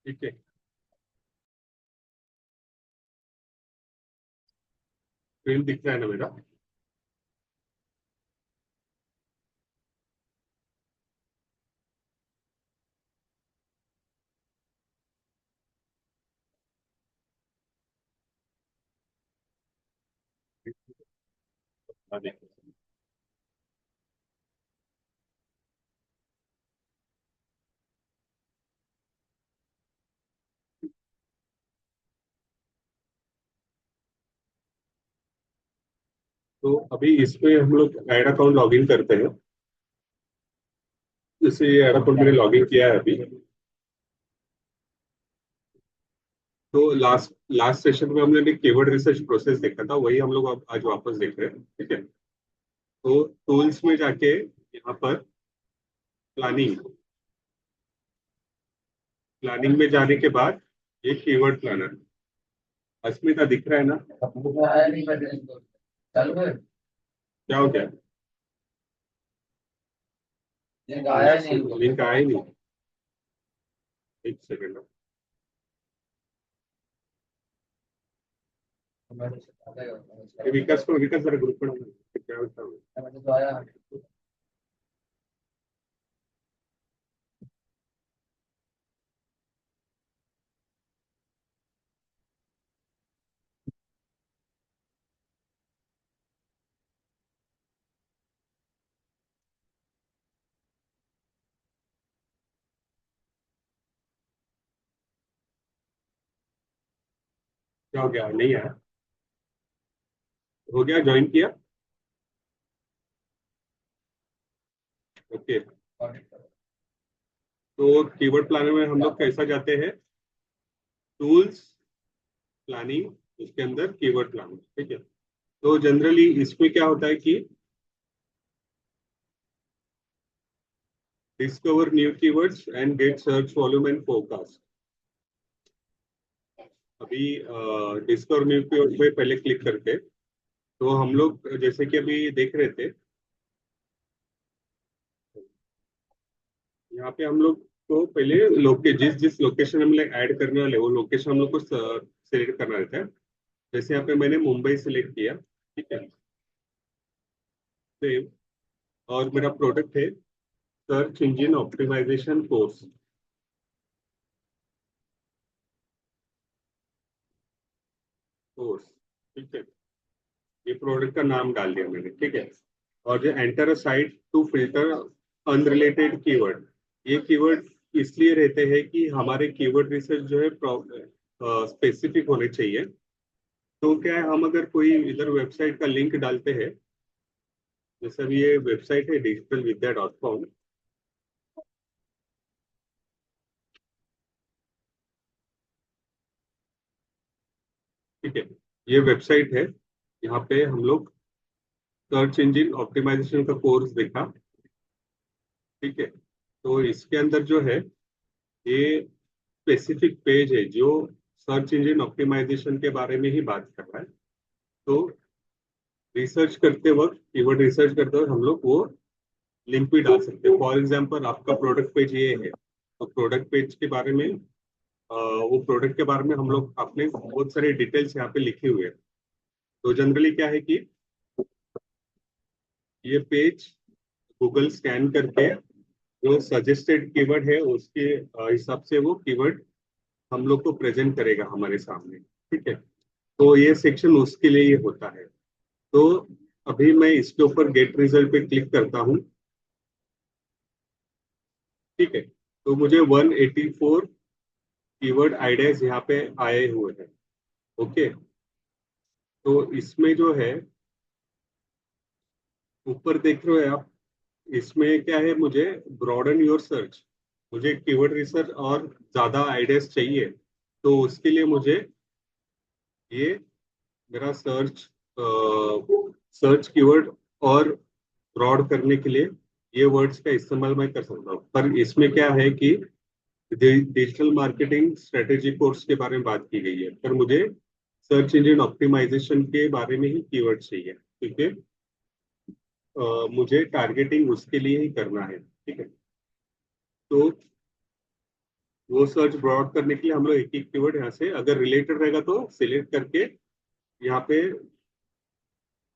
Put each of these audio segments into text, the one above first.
ठीक है, स्क्रीन दिख रहा है ना मेरा? हाँ, देखो। तो अभी इसमें हम लोग ऐड अकाउंट लॉगिन करते हैं। जैसे ये ऐड अकाउंट मैंने लॉगिन किया है अभी। तो लास्ट लास्ट सेशन में हमने कीवर्ड रिसर्च प्रोसेस देखा था, वही हम लोग अब आज वापस देख रहे हैं। ठीक है, तो टूल्स में जाके यहाँ पर प्लानिंग प्लानिंग में जाने के बाद ये कीवर्ड प्लानर अस्मिता दिख रहा है ना? क्या हो गया? लिंक आया ही नहीं। एक सेकंड। ये विकास जरा ग्रुप में क्या होता है? क्या हो गया? नहीं आया? हो गया, ज्वाइन किया? ओके। तो कीवर्ड प्लानर में हम लोग कैसा जाते हैं? टूल्स, प्लानिंग, उसके अंदर कीवर्ड प्लानर। ठीक है, तो जनरली इसमें क्या होता है कि discover new keywords and get search volume and forecast. अभी डिस्कवर न्यू कीवर्ड पे पहले क्लिक करके, तो हम लोग जैसे कि अभी देख रहे थे, यहाँ पे हम लोग को पहले जिस जिस लोकेशन हम लोग ऐड करने वाले वो लोकेशन हम लोग को सिलेक्ट करना रहता है। जैसे यहाँ पे मैंने मुंबई सिलेक्ट किया। ठीक है, सेव। और मेरा प्रोडक्ट है सर्च इंजन ऑप्टिमाइजेशन कोर्स। ठीक है, ये प्रोडक्ट का नाम डाल दिया मैंने। ठीक है, और जो enter a site to filter unrelated keyword, ये कीवर्ड इसलिए रहते हैं कि हमारे कीवर्ड रिसर्च जो है स्पेसिफिक होने चाहिए। तो क्या है, हम अगर कोई इधर वेबसाइट का लिंक डालते हैं, जैसे अभी ये वेबसाइट है digitalvidya.com। ठीक है, ये वेबसाइट है। यहाँ पे हम लोग सर्च इंजन ऑप्टिमाइजेशन का कोर्स देखा। ठीक है, तो इसके अंदर जो है ये स्पेसिफिक पेज है जो सर्च इंजन ऑप्टिमाइजेशन के बारे में ही बात कर रहा है। तो रिसर्च करते वक्त, कीवर्ड रिसर्च करते वक्त हम लोग वो लिंक भी डाल सकते हैं। फॉर एग्जांपल आपका प्रोडक्ट पेज ये है, तो प्रोडक्ट पेज के बारे में वो प्रोडक्ट के बारे में हम लोग अपने बहुत सारे डिटेल्स यहाँ पे लिखे हुए हैं। तो जनरली क्या है कि ये पेज गूगल स्कैन करके जो सजेस्टेड कीवर्ड है उसके हिसाब से वो कीवर्ड हम लोग को प्रेजेंट करेगा हमारे सामने। ठीक है, तो ये सेक्शन उसके लिए ही होता है। तो अभी मैं इसके ऊपर गेट रिजल्ट पे क्लिक करता हूँ। ठीक है, तो मुझे 184 कीवर्ड आइडियाज यहाँ पे आए हुए हैं। ओके, तो इसमें जो है ऊपर देख रहे हो आप, इसमें क्या है, मुझे ब्रॉडन योर सर्च, मुझे कीवर्ड रिसर्च और ज्यादा आइडियाज चाहिए। तो उसके लिए मुझे ये मेरा सर्च कीवर्ड और ब्रॉड करने के लिए ये वर्ड्स का इस्तेमाल मैं कर सकता हूँ। पर इसमें क्या है कि डिजिटल मार्केटिंग स्ट्रेटेजी कोर्स के बारे में बात की गई है, पर मुझे सर्च इंजन ऑप्टिमाइजेशन के बारे में ही कीवर्ड चाहिए, क्योंकि मुझे टारगेटिंग उसके लिए ही करना है। ठीक है, तो वो सर्च ब्रॉड करने के लिए हम लोग एक एक कीवर्ड यहाँ से अगर रिलेटेड रहेगा तो सिलेक्ट करके यहाँ पे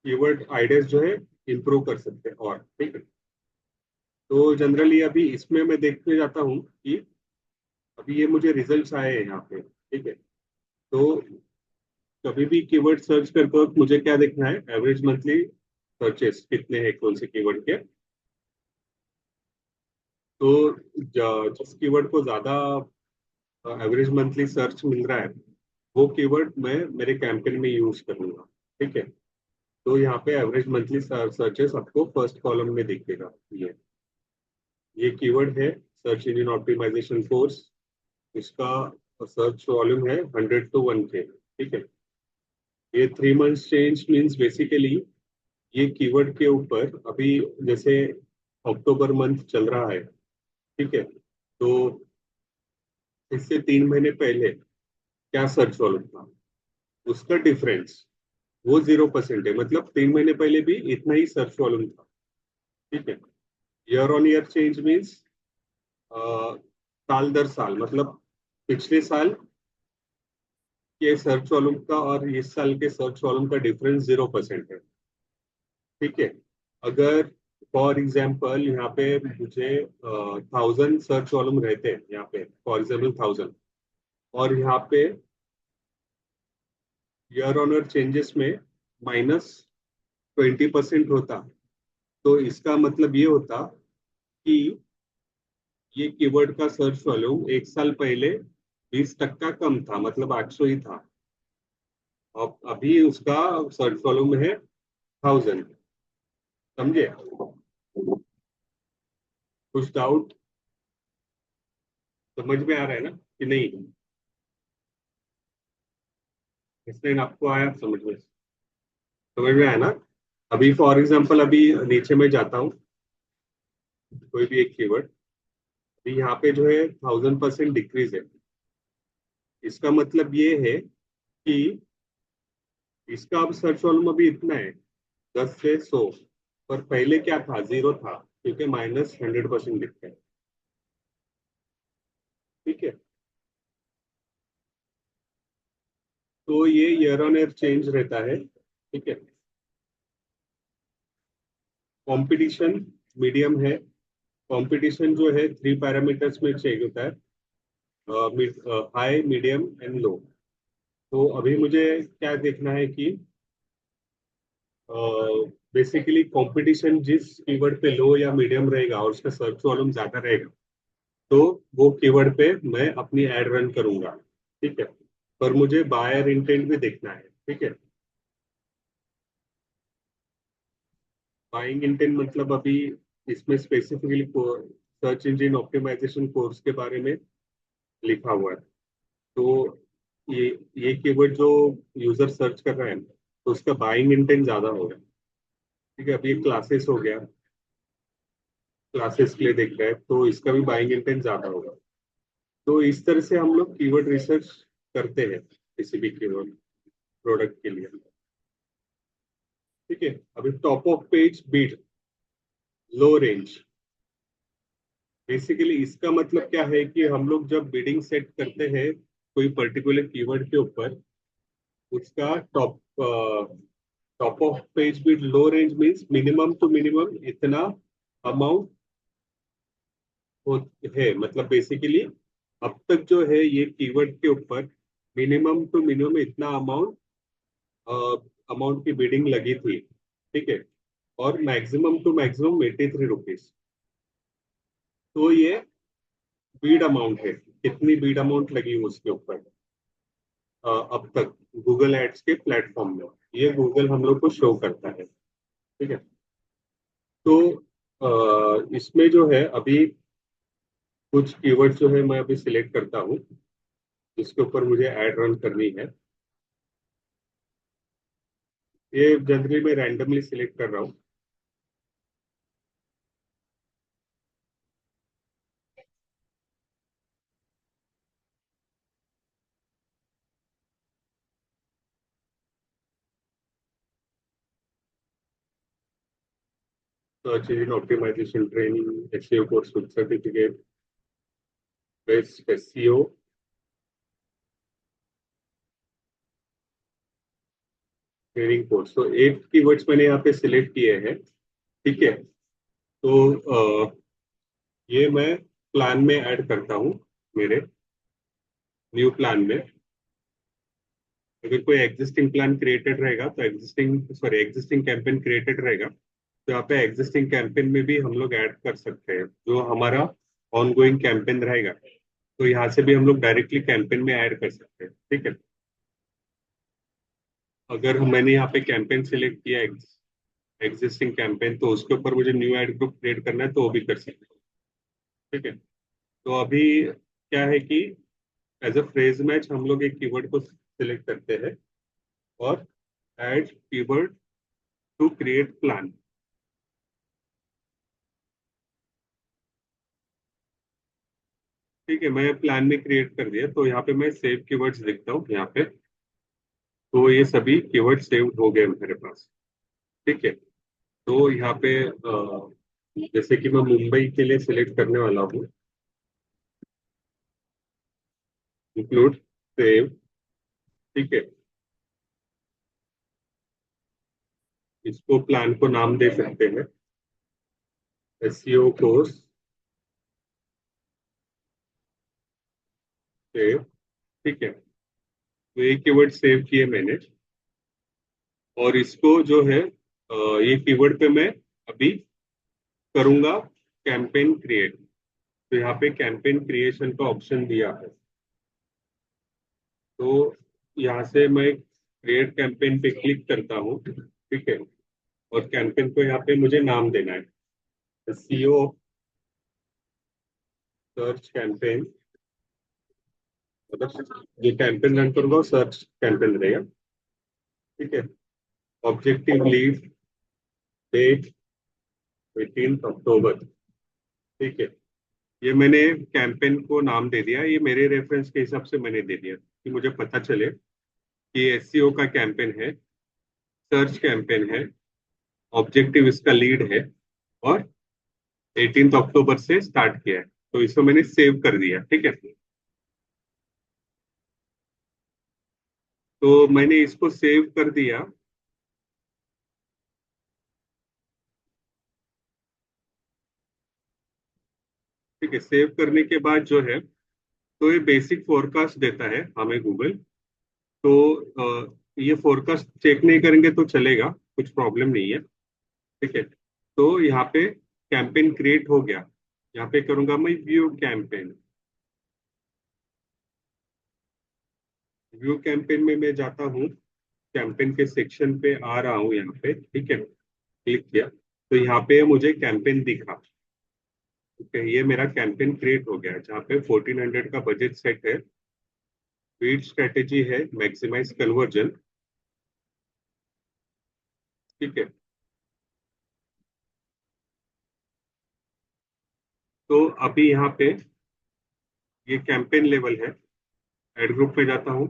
कीवर्ड आइडियाज जो है इंप्रूव कर सकते हैं। और ठीक है, तो जनरली अभी इसमें मैं देखने जाता हूँ कि अभी ये मुझे रिजल्ट्स आए हैं यहाँ पे। ठीक है, तो कभी भी कीवर्ड सर्च करते वक्त मुझे क्या देखना है, एवरेज मंथली सर्चेस कितने हैं कौन से कीवर्ड के। तो जिस कीवर्ड को ज्यादा एवरेज मंथली सर्च मिल रहा है वो कीवर्ड मैं मेरे कैंपेन में यूज करूंगा। ठीक है, तो यहाँ पे एवरेज मंथली सर्चेस आपको फर्स्ट कॉलम में दिखेगा। ये कीवर्ड है सर्च इंजन ऑप्टिमाइजेशन कोर्स। इसका सर्च वॉल्यूम है 100 to 1K। ठीक है, ये 3 months चेंज मीन्स बेसिकली ये कीवर्ड के ऊपर अभी जैसे अक्टूबर मंथ चल रहा है। ठीक है, तो इससे 3 महीने पहले क्या सर्च वॉल्यूम था उसका डिफरेंस वो 0% है। मतलब 3 महीने पहले भी इतना ही सर्च वॉल्यूम था। ठीक है, year on year change means साल दर साल, मतलब पिछले साल के सर्च वॉल्यूम का और इस साल के सर्च वॉल्यूम का डिफरेंस 0% है। ठीक है, अगर फॉर एग्जाम्पल यहाँ पे मुझे 1000 सर्च वॉल्यूम रहते हैं यहाँ पे, फॉर एग्जाम्पल 1000, और यहाँ पे ईयर ऑन ईयर चेंजेस में -20% होता, तो इसका मतलब ये होता कि ये कीवर्ड का सर्च वॉल्यूम एक साल पहले 20% कम था, मतलब 800 ही था। अब अभी उसका सर्च वॉल्यूम है 1000। समझे? कुछ डाउट समझ में आ रहा है ना कि नहीं? इसलिए आपको आया समझ में? समझ में आया ना? अभी फॉर एग्जांपल अभी नीचे में जाता हूँ, कोई भी एक कीवर्ड, अभी यहाँ पे जो है 1000% डिक्रीज है। इसका मतलब ये है कि इसका अब सर्च वॉल्यूम अभी इतना है 10 से 100, पर पहले क्या था, 0 था, क्योंकि -100% दिखता है। ठीक है, तो ये ईयर ऑन ईयर चेंज रहता है। ठीक है, कंपटीशन मीडियम है। कंपटीशन जो है 3 पैरामीटर्स में चेक होता है, हाई मीडियम एंड लो। तो अभी मुझे क्या देखना है कि बेसिकली कंपटीशन जिस कीवर्ड पे लो या मीडियम रहेगा और उसका सर्च वॉल्यूम ज्यादा रहेगा, तो वो कीवर्ड पे मैं अपनी एड रन करूंगा। ठीक है, पर मुझे बायर इंटेंट भी देखना है। ठीक है, बाइंग इंटेंट मतलब अभी इसमें specifically search engine optimisation course के बारे में लिखा हुआ है। तो ये ये कीवर्ड जो यूजर सर्च कर रहा है तो उसका बाइंग इंटेंट ज्यादा होगा। ठीक है, अभी ये क्लासेस हो गया, क्लासेस के लिए देख रहा है तो इसका भी बाइंग इंटेंट ज्यादा होगा। तो इस तरह से हम लोग कीवर्ड रिसर्च करते हैं किसी भी कीवर्ड प्रोडक्ट के लिए। ठीक है, अभी top of page bid low range, basically इसका मतलब क्या है कि हम लोग जब बिडिंग सेट करते हैं कोई पर्टिकुलर कीवर्ड के ऊपर, उसका top of page bid low range means minimum to minimum इतना अमाउंट है। मतलब बेसिकली अब तक जो है ये कीवर्ड के ऊपर मिनिमम टू मिनिमम इतना अमाउंट अमाउंट की बिडिंग लगी थी। ठीक है, और मैक्सिमम टू मैक्सिमम 83 रुपीज। तो ये बीड अमाउंट है, कितनी बीड अमाउंट लगी उसके ऊपर अब तक गूगल एड्स के प्लेटफॉर्म में, ये गूगल हम लोग को शो करता है। ठीक है, तो इसमें जो है अभी कुछ कीवर्ड जो है मैं अभी सिलेक्ट करता हूँ जिसके ऊपर मुझे एड रन करनी है। ये जनरली मैं रैंडमली सिलेक्ट कर रहा हूँ। Search engine optimisation training, SEO course with certificate, best SEO training course. तो 8 कीवर्ड्स मैंने यहाँ पे सिलेक्ट किए हैं। ठीक है। तो ये मैं प्लान में ऐड करता हूँ, मेरे न्यू प्लान में। अगर कोई एग्जिस्टिंग प्लान क्रिएटेड रहेगा तो एग्जिस्टिंग कैंपेन क्रिएटेड रहेगा तो यहाँ पे एग्जिस्टिंग कैंपेन में भी हम लोग ऐड कर सकते हैं जो हमारा ऑनगोइंग कैंपेन रहेगा। तो यहाँ से भी हम लोग डायरेक्टली कैंपेन में ऐड कर सकते हैं। ठीक है। अगर मैंने यहाँ पे कैंपेन सिलेक्ट किया एग्जिस्टिंग कैंपेन, तो उसके ऊपर मुझे न्यू ऐड ग्रुप क्रिएट करना है तो वो भी कर सकते हैं। ठीक है। तो अभी क्या है कि एज अ फ्रेज मैच हम लोग एक कीवर्ड को सिलेक्ट करते हैं और add keyword to create plan. ठीक है, मैं प्लान में क्रिएट कर दिया तो यहाँ पे मैं सेव कीवर्ड्स लिखता हूँ यहाँ पे। तो ये सभी कीवर्ड सेव हो गए मेरे पास। ठीक है। तो यहाँ पे जैसे कि मैं मुंबई के लिए सिलेक्ट करने वाला हूँ, इंक्लूड सेव। ठीक है। इसको प्लान को नाम दे सकते हैं एसईओ कोर्स सेव। ठीक है। तो ये कीवर्ड सेव किए मैंने और इसको जो है ये कीवर्ड पे मैं अभी करूंगा कैंपेन क्रिएट। तो यहाँ पे कैंपेन क्रिएशन का ऑप्शन दिया है। तो यहाँ से मैं क्रिएट कैंपेन पे क्लिक करता हूँ। ठीक है। और कैंपेन को यहाँ पे मुझे नाम देना है, सीओ सर्च कैंपेन। मतलब ये कैंपेन रन करूंगा और सर्च कैंपेन रहेगा। ठीक है। ऑब्जेक्टिव लीड डेट 18 अक्टूबर। ठीक है। ये मैंने कैंपेन को नाम दे दिया, ये मेरे रेफरेंस के हिसाब से मैंने दे दिया कि मुझे पता चले कि एसईओ का कैंपेन है, सर्च कैंपेन है, ऑब्जेक्टिव इसका लीड है और 18 अक्टूबर से स्टार्ट किया है। तो इसको मैंने सेव कर दिया। ठीक है। तो मैंने इसको सेव कर दिया। ठीक है। सेव करने के बाद जो है, तो ये बेसिक फोरकास्ट देता है हमें गूगल। तो ये फोरकास्ट चेक नहीं करेंगे तो चलेगा, कुछ प्रॉब्लम नहीं है। ठीक है। तो यहाँ पे कैंपेन क्रिएट हो गया। यहाँ पे करूंगा मैं व्यू कैंपेन। व्यू कैंपेन में मैं जाता हूँ, कैंपेन के सेक्शन पे आ रहा हूँ यहाँ पे। ठीक है। क्लिक किया तो यहाँ पे मुझे कैंपेन दिखा। ठीक है। ये मेरा कैंपेन क्रिएट हो गया जहाँ पे 1400 का बजट सेट है। फीड स्ट्रेटेजी है मैक्सिमाइज कन्वर्जन। ठीक है। तो अभी यहाँ पे ये कैंपेन लेवल है। एड ग्रुप में जाता हूँ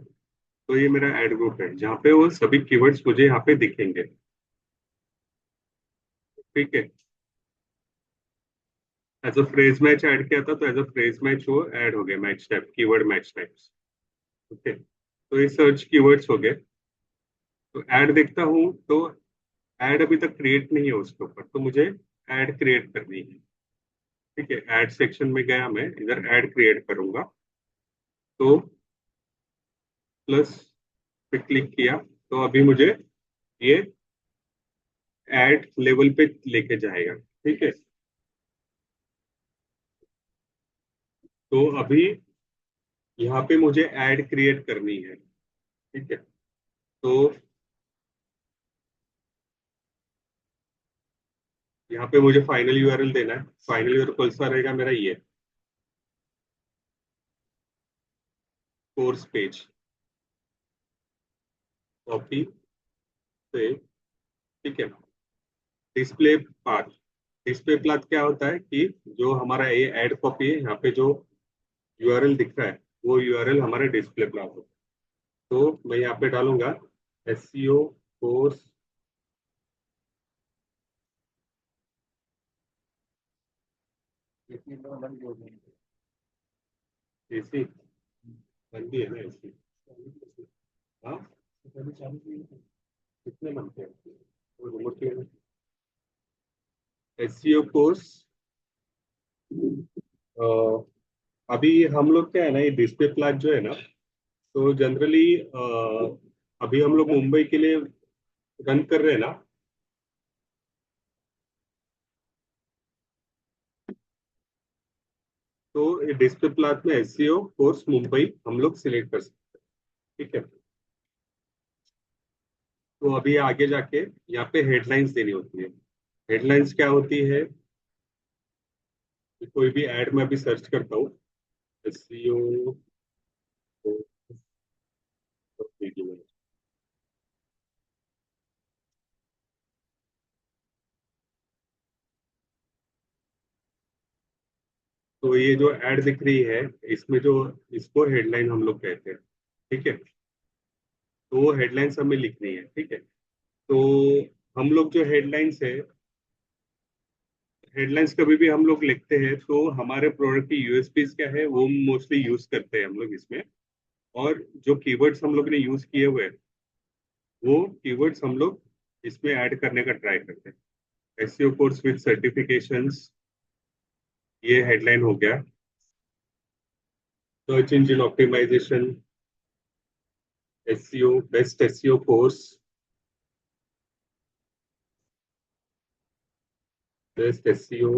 तो ये मेरा एड ग्रुप है जहाँ पे वो सभी कीवर्ड्स मुझे यहाँ पे दिखेंगे। ठीक है। As a phrase match add किया था तो एज अ फ्रेज मैच वो ऐड हो गया, match type keyword match types. Okay. तो ये सर्च कीवर्ड्स हो गए। तो ऐड देखता हूँ तो ऐड अभी तक क्रिएट नहीं है उसके ऊपर, तो मुझे ऐड क्रिएट करनी है। ठीक है। ऐड सेक्शन में गया, मैं इधर ऐड क्रिएट करूंगा। तो प्लस पे क्लिक किया तो अभी मुझे ये ऐड लेवल पे लेके जाएगा। ठीक है। तो अभी यहाँ पे मुझे ऐड क्रिएट करनी है। ठीक है। तो यहाँ पे मुझे फाइनल यूआरएल देना है। फाइनल यूआरएल कौन सा रहेगा मेरा, ये कोर्स पेज। कॉपी से। ठीक है। Display path. डिस्प्ले पाथ क्या होता है कि जो हमारा ये ऐड कॉपी है यहाँ पे जो यूआरएल दिख रहा है वो यूआरएल हमारा डिस्प्ले पाथ होता है। तो मैं यहाँ पे डालूंगा एसईओ कोर्स एसी बंदी है ना एसी। हाँ, कितने बनते हैं और रिमोट एसईओ कोर्स। अभी हम लोग क्या है ना, ये डिस्प्ले प्लाट जो है ना, तो जनरली अभी हम लोग मुंबई के लिए रन कर रहे हैं ना। तो ये डिस्प्ले प्लाट में एसईओ कोर्स मुंबई हम लोग सिलेक्ट कर सकते हैं, ठीक है। तो अभी आगे जाके यहाँ पे हेडलाइंस देनी होती है। हेडलाइंस क्या होती है? कोई भी ऐड में अभी सर्च करता हूँ, एसईओ तो ये जो ऐड दिख रही है, इसमें जो, इसको हेडलाइन हम लोग कहते हैं, ठीक है। तो वो हेडलाइंस हमें लिखनी है, ठीक है। तो हम लोग जो हेडलाइंस है, हेडलाइंस कभी भी हम लोग लिखते हैं तो हमारे प्रोडक्ट की यूएसपीज क्या है वो मोस्टली यूज करते हैं हम लोग इसमें। और जो कीवर्ड्स हम लोग ने यूज किए हुए हैं, वो कीवर्ड्स हम लोग इसमें ऐड करने का ट्राई करते हैं। एसईओ कोर्स विद सर्टिफिकेशंस, ये हेडलाइन हो गया। Search engine optimisation, SEO best SEO course, best SEO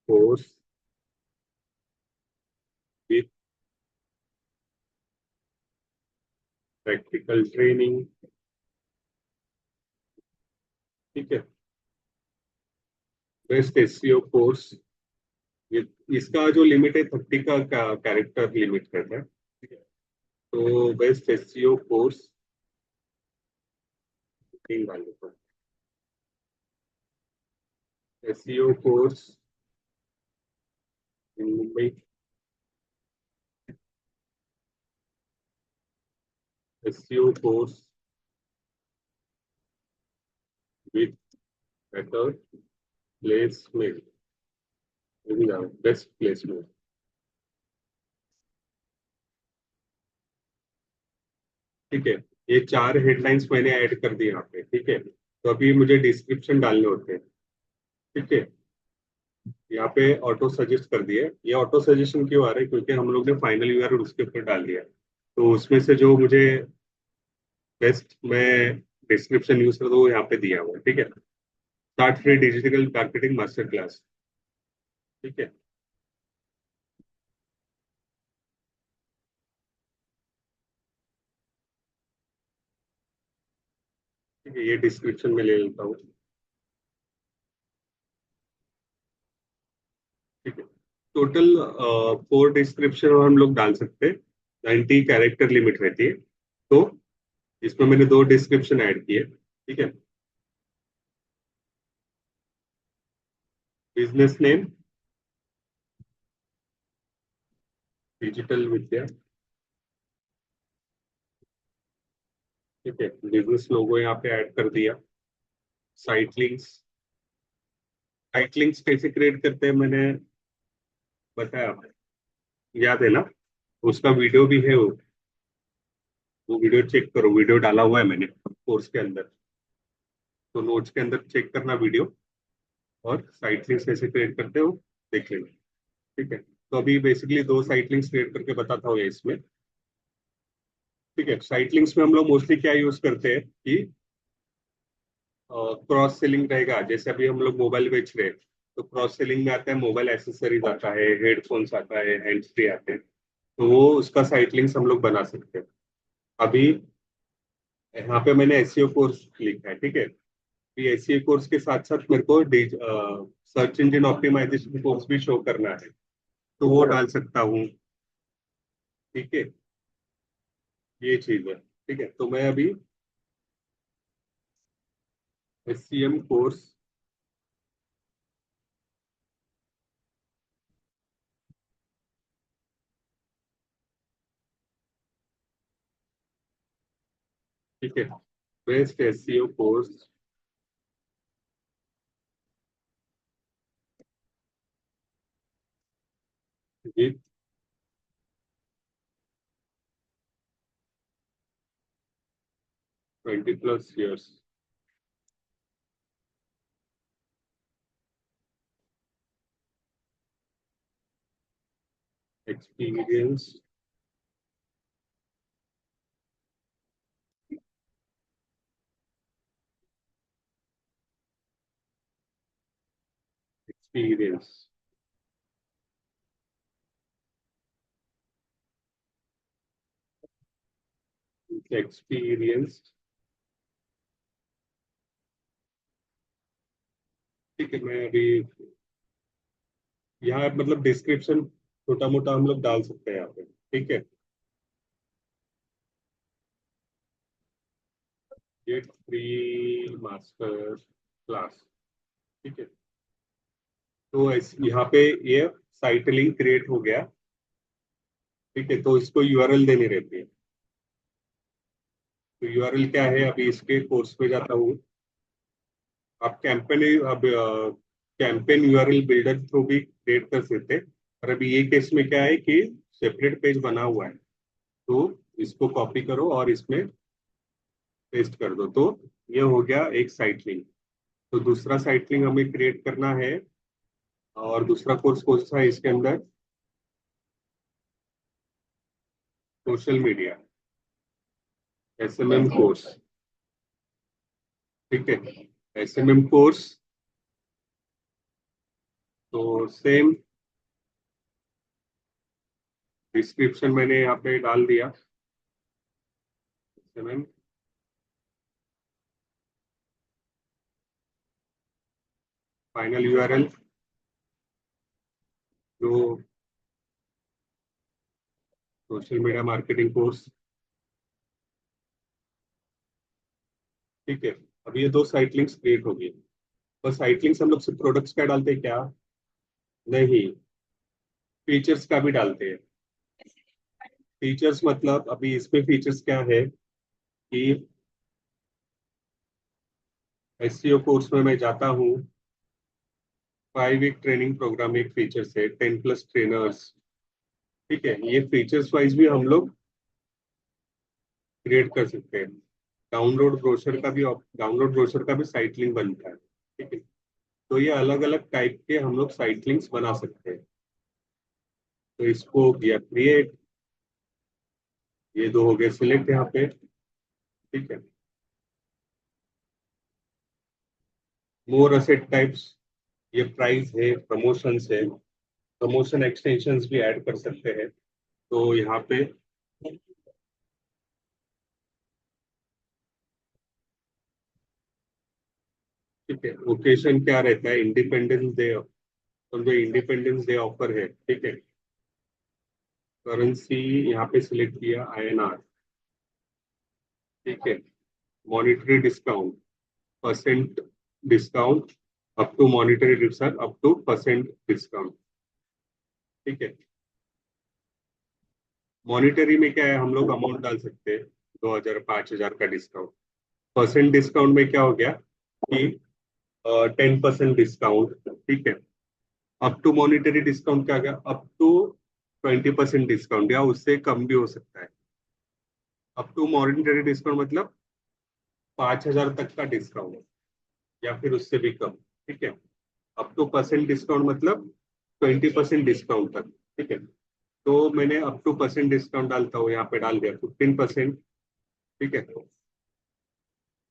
course with practical training, ठीक है। बेस्ट एसईओ कोर्स, ये इसका जो लिमिट है 30 का कैरेक्टर लिमिट रहता है, ठीक है। तो बेस्ट एसईओ कोर्स 3 डाल देता हूँ। SEO course in Mumbai, SEO course with better placement, best placement, ठीक है। ये 4 हेडलाइंस मैंने ऐड कर दी यहाँ पे, ठीक है। तो अभी मुझे डिस्क्रिप्शन डालने होते हैं, ठीक है। यहाँ पे ऑटो सजेस्ट कर दिए। ये ऑटो सजेशन क्यों आ रहा है? क्योंकि हम लोग ने फाइनल यूआरएल उसके ऊपर डाल दिया। तो उसमें से जो मुझे बेस्ट मैं डिस्क्रिप्शन यूज करता हूँ वो यहाँ पे दिया हुआ है, ठीक है। Start free digital marketing master class, ठीक है। ठीक है, ये डिस्क्रिप्शन में ले लेता हूँ, ठीक है। टोटल 4 डिस्क्रिप्शन हम लोग डाल सकते हैं। 90 कैरेक्टर लिमिट रहती है। तो इसमें मैंने 2 डिस्क्रिप्शन ऐड किए, ठीक है। बिजनेस नेम डिजिटल विद्या, ठीक है। बिजनेस लोगो यहाँ पे ऐड कर दिया। साइट लिंक्स, साइट लिंक्स कैसे क्रिएट करते हैं मैंने बताया आपको, याद है ना? उसका वीडियो भी है वो वीडियो चेक करो, वीडियो डाला हुआ है मैंने कोर्स के अंदर। तो नोट्स के अंदर चेक करना वीडियो, और साइट लिंक्स कैसे क्रिएट करते हो देख लेना, ठीक है। तो अभी बेसिकली 2 साइट लिंक्स क्रिएट करके बताता हूँ इसमें, ठीक है। साइट लिंक्स में हम लोग मोस्टली क्या यूज करते हैं कि क्रॉस सेलिंग रहेगा। जैसे अभी हम लोग मोबाइल बेच रहे हैं, तो क्रॉस सेलिंग में आता है मोबाइल एसेसरीज आता है, हेडफोन्स आता है, हैंड्स फ्री आते हैं। तो वो उसका साइट लिंक्स हम लोग बना सकते हैं। अभी यहाँ पे मैंने एसईओ कोर्स लिखा है, ठीक है। ये एसईओ कोर्स के साथ साथ मेरे को सर्च इंजन ऑप्टिमाइजेशन कोर्स भी शो करना है, तो वो डाल सकता हूँ, ठीक है। ये चीज है, ठीक है। तो मैं अभी एससीएम कोर्स, ठीक है। Best SCO course with 20+ years experience. Experience. Experienced. ठीक है, मैं अभी यहाँ मतलब डिस्क्रिप्शन छोटा मोटा हम लोग डाल सकते हैं यहाँ पे, ठीक है। गेट फ्री मास्टर क्लास, ठीक है। तो यहाँ पे ये साइट लिंक क्रिएट हो गया, ठीक है। तो इसको यूआरएल देनी रहती है। तो यूआरएल क्या है, अभी इसके कोर्स पे जाता हूँ। आप कैंपेन यूआरएल बिल्डर थ्रू भी क्रिएट कर सकते हैं, और अभी ये केस में क्या है कि सेपरेट पेज बना हुआ है, तो इसको कॉपी करो और इसमें पेस्ट कर दो, तो ये हो गया एक साइट लिंक। तो दूसरा साइट लिंक हमें क्रिएट करना है, और दूसरा कोर्स कौन सा है इसके अंदर, सोशल मीडिया एसएमएम कोर्स, ठीक है। एसएमएम कोर्स, तो सेम डिस्क्रिप्शन मैंने यहाँ पे डाल दिया, एसएमएम। फाइनल यूआरएल जो सोशल मीडिया मार्केटिंग कोर्स, ठीक है। अब ये दो साइट लिंक्स क्रिएट हो गई। बस साइट लिंक्स हम लोग सिर्फ प्रोडक्ट्स का डालते हैं क्या? नहीं, फीचर्स का भी डालते हैं। फीचर्स मतलब अभी इसमें फीचर्स क्या है कि एसईओ कोर्स में मैं जाता हूँ, 5 वीक ट्रेनिंग प्रोग्राम एक फीचर्स है, 10+ ट्रेनर्स, ठीक है। ये फीचर्स वाइज भी हम लोग क्रिएट कर सकते हैं। डाउनलोड ब्रोशर का भी साइट लिंक बनता है, ठीक है। तो ये अलग अलग टाइप के हम लोग साइट लिंक्स बना सकते हैं। तो इसको किया क्रिएट, ये दो हो गए सिलेक्ट यहाँ पे, ठीक है। मोर असेट टाइप्स, ये प्राइस है, प्रमोशंस है, प्रमोशन एक्सटेंशंस भी ऐड कर सकते हैं। तो यहाँ पे ठीक है, ओकेशन क्या रहता है, इंडिपेंडेंस डे, समझो इंडिपेंडेंस डे ऑफर है, ठीक है। करेंसी यहाँ पे सिलेक्ट किया आईएनआर, ठीक है। Monetary discount, percent discount, up to monetary discount, up to percent discount, ठीक है। मॉनिटरी में क्या है, हम लोग अमाउंट डाल सकते हैं, 2,000 5,000 का डिस्काउंट। परसेंट डिस्काउंट में क्या हो गया कि 10% डिस्काउंट, ठीक है। अप टू मॉनिटरी डिस्काउंट क्या गया, अप टू 20% डिस्काउंट, या उससे कम भी हो सकता है। अप टू मॉनिटरी डिस्काउंट मतलब 5,000 तक का डिस्काउंट, या फिर उससे भी कम, ठीक है। अप टू परसेंट डिस्काउंट मतलब 20% डिस्काउंट तक, ठीक है। तो मैंने अप टू परसेंट डिस्काउंट डालता हूँ, यहाँ पे डाल दिया 15%, ठीक है। तो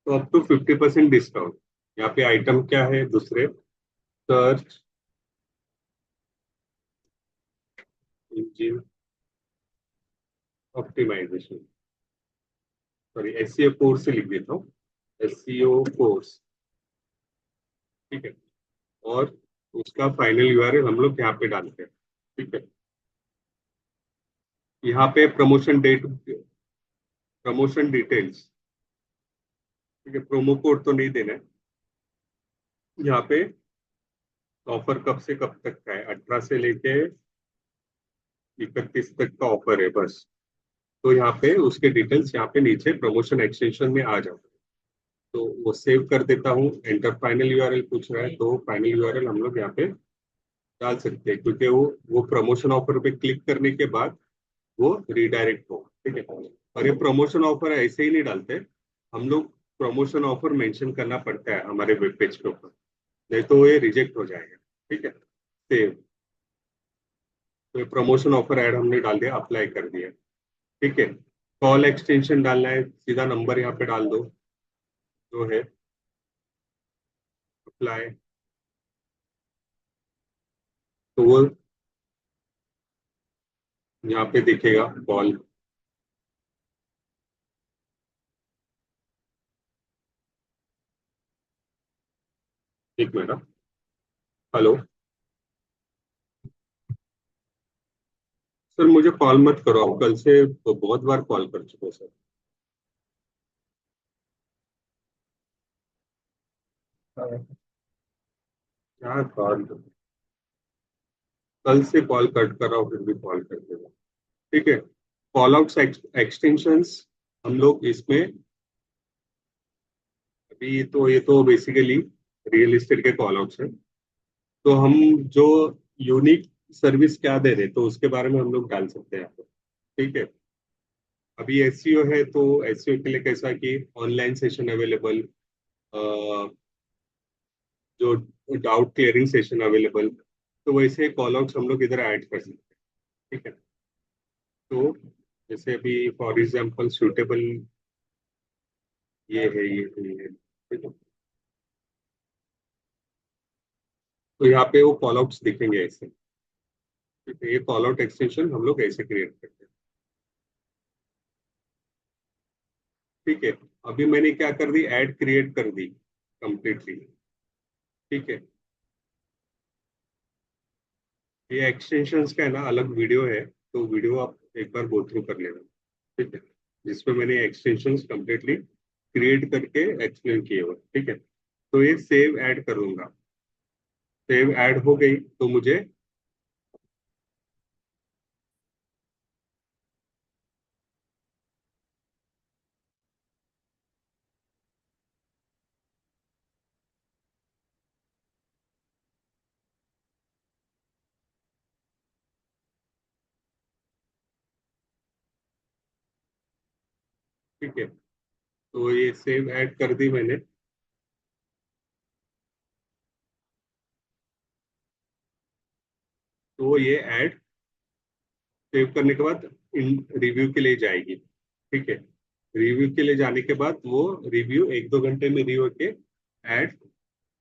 अप टू 50% डिस्काउंट। यहाँ पे आइटम क्या है, दूसरे search engine optimisation, sorry SEO course से लिख देता हूँ, एसईओ कोर्स, ठीक है। और उसका फाइनल यूआरएल हम लोग यहाँ पे डालते हैं, ठीक है। यहाँ पे प्रमोशन डेट, प्रमोशन डिटेल्स, ठीक है। प्रोमो कोड तो नहीं देना है यहाँ पे। ऑफर कब से कब तक का है, 18 से लेके 31 तक का ऑफर है बस। तो यहाँ पे उसके डिटेल्स यहाँ पे नीचे प्रमोशन एक्सटेंशन में आ जाओ। तो वो सेव कर देता हूँ, एंटर फाइनल यूआरएल पूछ रहा है, तो फाइनल यूआरएल हम लोग यहाँ पे डाल सकते हैं, क्योंकि वो प्रमोशन ऑफर पे क्लिक करने के बाद वो रिडायरेक्ट हो, ठीक है। और ये प्रमोशन ऑफर ऐसे ही नहीं डालते, हम लोग प्रमोशन ऑफर मेंशन करना पड़ता है हमारे वेब पेज के ऊपर, नहीं तो ये रिजेक्ट हो जाएगा। ठीक है, सेव। तो ये प्रमोशन ऑफर ऐड हमने डाल दिया, अप्लाई कर दिया। ठीक है, कॉल एक्सटेंशन डालना है, सीधा नंबर यहाँ पे डाल दो जो है, अप्लाई। तो वो यहाँ पे दिखेगा कॉल। एक मिनट। हेलो सर, मुझे कॉल मत करो, आप कल से तो बहुत बार कॉल कर चुके हो सर। हाँ। क्या कॉल, कल से कॉल कट कर रहा हूँ फिर भी कॉल कर दे रहा हूँ। ठीक है, कॉल आउट्स एक्सटेंशंस हम लोग इसमें, अभी तो ये तो बेसिकली रियल एस्टेट के कॉल आउट्स हैं। तो हम जो यूनिक सर्विस क्या दे रहे तो उसके बारे में हम लोग डाल सकते हैं यहाँ पे। ठीक है, अभी एसईओ है तो एसईओ के लिए कैसा कि ऑनलाइन सेशन अवेलेबल, जो डाउट क्लियरिंग सेशन अवेलेबल, तो वैसे कॉल आउट्स हम लोग इधर ऐड कर सकते हैं। ठीक है, तो जैसे अभी फॉर एग्जांपल सूटेबल, ये है, ये है, ये है। ठीक है, तो यहाँ पे वो कॉल आउट्स दिखेंगे ऐसे। ठीक है, ये कॉल आउट एक्सटेंशन हम लोग ऐसे क्रिएट करते हैं। ठीक है, अभी मैंने क्या कर दी, ऐड क्रिएट कर दी कंप्लीटली। ठीक है, ये एक्सटेंशंस का है ना, अलग वीडियो है, तो वीडियो आप एक बार गो थ्रू कर लेना। ठीक है, जिसमें मैंने एक्सटेंशंस कंप्लीटली क्रिएट करके एक्सप्लेन किए हुए। ठीक है, तो ये सेव ऐड करूंगा, सेव ऐड हो गई तो मुझे, ठीक है, तो ये सेव ऐड कर दी मैंने। तो ये ऐड सेव करने के बाद इन रिव्यू के लिए जाएगी। ठीक है, रिव्यू के लिए जाने के बाद वो रिव्यू एक दो घंटे में रिव्यू के ऐड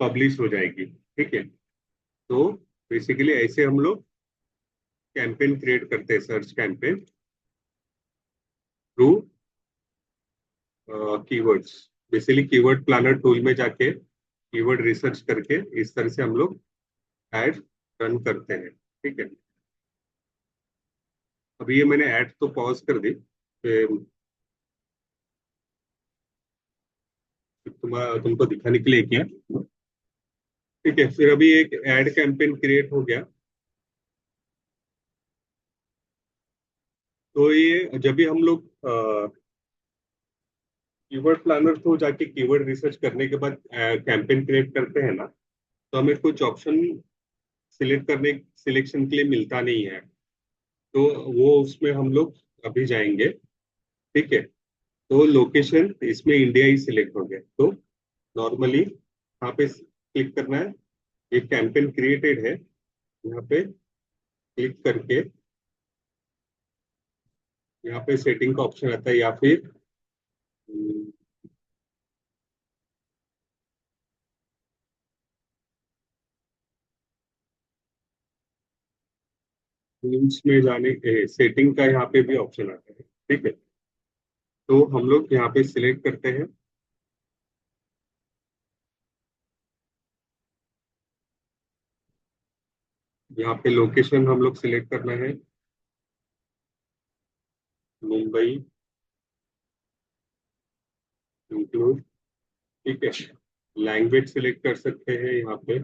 पब्लिश हो जाएगी। ठीक है, तो बेसिकली ऐसे हम लोग कैंपेन क्रिएट करते हैं, search campaign through keywords. Basically keyword planner tool में जाके कीवर्ड रिसर्च करके इस तरह से हम लोग ऐड रन करते हैं। ठीक है, अभी ये मैंने ऐड तो पॉज कर दी, फिर तुमको दिखाने के लिए किया। ठीक है, फिर अभी एक ऐड कैंपेन क्रिएट हो गया। तो ये जब भी हम लोग कीवर्ड प्लानर थ्रू जाके कीवर्ड रिसर्च करने के बाद कैंपेन क्रिएट करते हैं ना, तो हमें कुछ ऑप्शन सिलेक्शन के लिए मिलता नहीं है। तो वो उसमें हम लोग अभी जाएंगे। ठीक है, तो लोकेशन इसमें इंडिया ही सिलेक्ट हो गया, तो नॉर्मली यहाँ पे क्लिक करना है। ये कैंपेन क्रिएटेड है, यहाँ पे क्लिक करके यहाँ पे सेटिंग का ऑप्शन आता है, या फिर मीन्स में जाने सेटिंग का यहाँ पे भी ऑप्शन आता है। ठीक है, तो हम लोग यहाँ पे सिलेक्ट करते हैं। यहाँ पे लोकेशन हम लोग सिलेक्ट करना है, मुंबई इंक्लूड। ठीक है, लैंग्वेज सिलेक्ट कर सकते हैं यहाँ पे,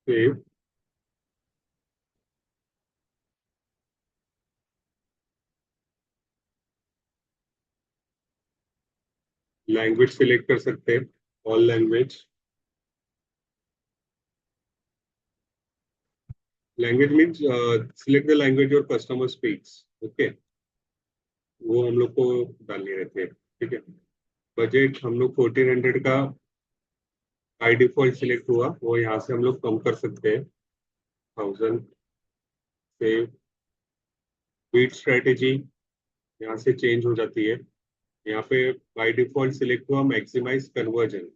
सेव। लैंग्वेज सिलेक्ट कर सकते हैं, all language, language means select the language your customer speaks, okay, वो हम लोग को डालनी रहती है, ठीक है। बजट हम लोग 1400 का बाई डिफॉल्ट सिलेक्ट हुआ, वो यहाँ से हम लोग कम कर सकते हैं 1000 से। बीट स्ट्रेटेजी यहाँ से चेंज हो जाती है, यहाँ पे बाय डिफॉल्ट सिलेक्ट हुआ मैक्सिमाइज कन्वर्जन,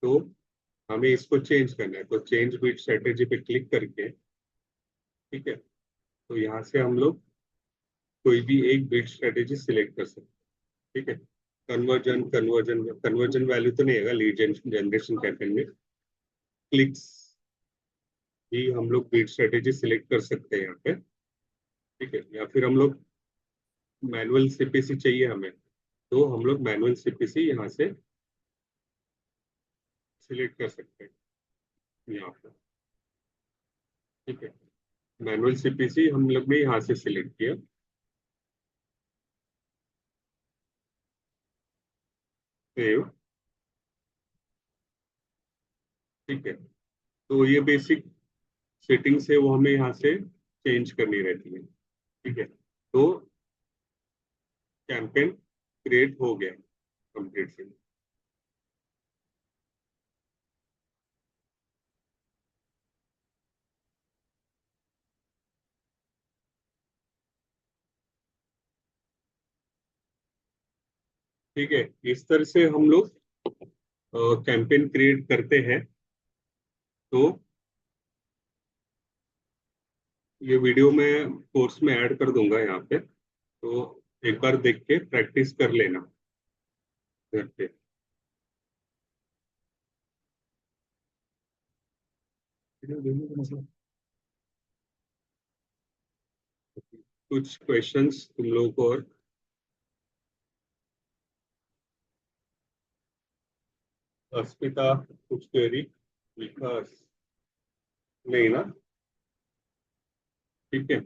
तो हमें इसको चेंज करना है, तो चेंज बीट स्ट्रेटेजी पे क्लिक करके, ठीक है, तो यहाँ से हम लोग कोई भी एक बीट स्ट्रेटेजी सिलेक्ट कर सकते हैं, ठीक है। कन्वर्जन कन्वर्जन कन्वर्जन वैल्यू तो नहीं है लीड जनरेशन कैंपेन में, क्लिक्स भी हम लोग बीट स्ट्रेटेजी सिलेक्ट कर सकते हैं यहाँ पे, ठीक है। या फिर हम लोग मैनुअल सीपीसी चाहिए हमें, तो हम लोग मैनुअल सीपीसी यहाँ से सिलेक्ट कर सकते हैं यहाँ पर, ठीक है। मैनुअल सीपीसी हम लोग ने यहाँ से सिलेक्ट किया, सेव, ठीक है। तो ये बेसिक सेटिंग्स है, वो हमें यहाँ से चेंज करनी रहती है, ठीक है। तो कैंपेन क्रिएट हो गया कंप्लीट से। ठीक है, इस तरह से हम लोग कैंपेन क्रिएट करते हैं। तो ये वीडियो मैं कोर्स में ऐड कर दूंगा यहाँ पे, तो एक बार देख के प्रैक्टिस कर लेना घर पे। कुछ क्वेश्चंस तुम लोगों को और? अस्मिता कुछ क्वेरी? विकास नहीं ना? ठीक है।